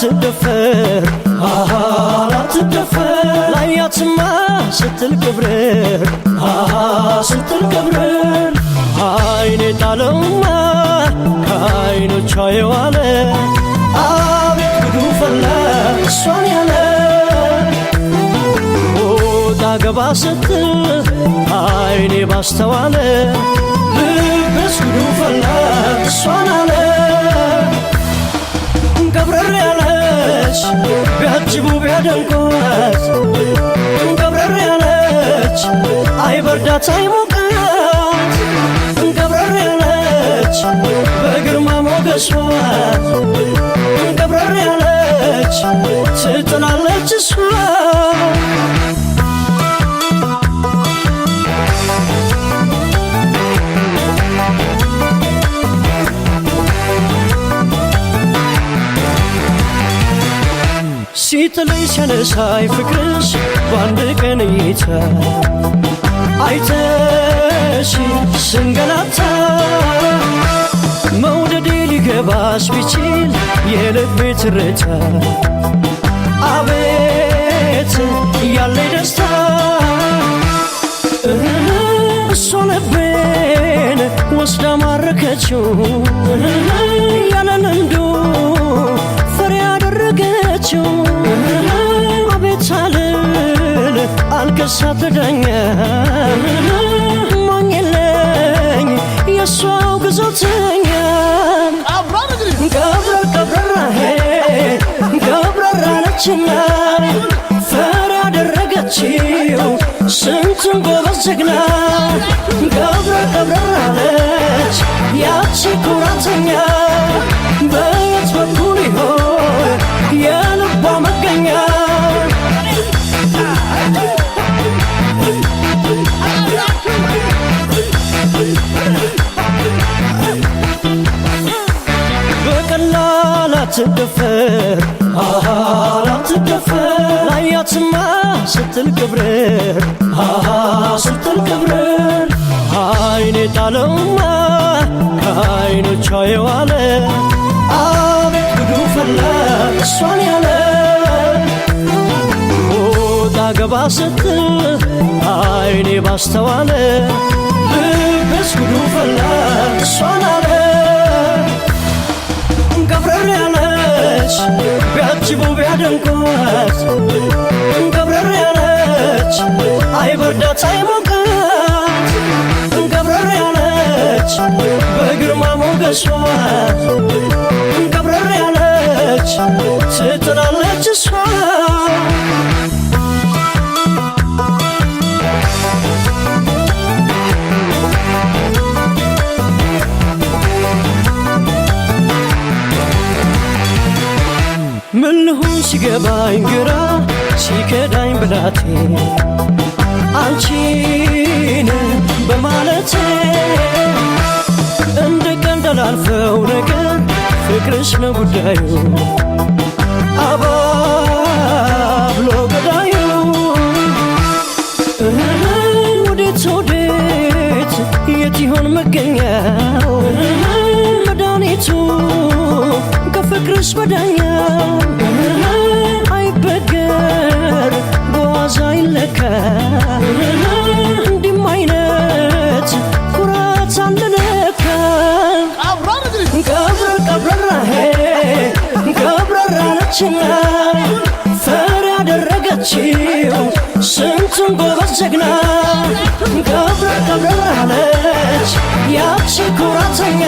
ላትደፈር ላትደፈር ላያትማ ስትል ክብር ስትል ክብር አይኔ ጣለውማ ከአይኖቿ የዋለ አቤት ጉዱ ፈላ እሷን ያለ ወጣ ገባ ስትል አይኔ ባስተዋለ ልብስ ጉዱ ፈላ እሷን አለ ገብረር ያለች ቢያጅቡ ቢያደንቋት ገብረር ያለች አይበርዳት አይሞቃት ገብረር ያለች በግርማ ሞገሷ ገብረር ያለች ትጥላለች እሷ ሲጥለኝ ሲያነሳኝ ፍቅርሽ በአንድ ቀን እይታ አይተሽ ስንገላታ መውደዴ ሊገባሽ ቢችል የልቤ ትርታ አቤት ያለኝ ደስታ እሷ ልቤን ወስዳ ማረከችው ያለ ልምዱ ፍሬ ያደረገችው አቤት አልል አልከሳ ተዳኛ ሞኝለኝ የሷው ግዞተኛ ገብረር ገብረራሄ ገብረር አለችና ፈር ያደረገችው ስንቱን ጎበዝ ጀግና ገብረር ገብረር አለች ያቺ ኩራተኛ በየት በኩል ይሆን የልቧ መገኛ በቀላል አትደፈር አትደፈር ላያትማ ስትል ክብር ስትል ክብር አይኔ ጣለውማ ከአይኖቿ የዋለ አቤት ጉዱ ፈላ እሷን ያለ ወጣ ገባ ስትል አይኔ ባስተዋለ ልብስ ጉዱ ፈላ እሷን አለ ገብረር ያለች ቢያጅቡ ቢያደንቋት ገብረር ያለች አይበርዳት አይሞቃት ገብረር ያለች በግርማ ሞገሷ ገብረር ያለች ትጥላለች እሷ ምን ልሁን ሲገባኝ ግራ ሲከዳኝ ብላቴ አንቺን በማለቴ እንደ ቀንደል አልፈው ነገር ፍቅርሽ ነው ጉዳዩ አባብሎ ገዳዩ ወዴት ወዴት የት ይሆን መገኛው መድኃኒቱ ከፍቅርሽ በዳኛው አይበገር በዋዛ ይለካ እንዲም አይነት ኩራት አለለካ ገብረር ቀብረራሄ ገብረር አለችና ፈር ያደረገችው ስንቱን ጎበዝ ጀግና ገብረር ቀብረር አለች ያቺ ኩራተኛ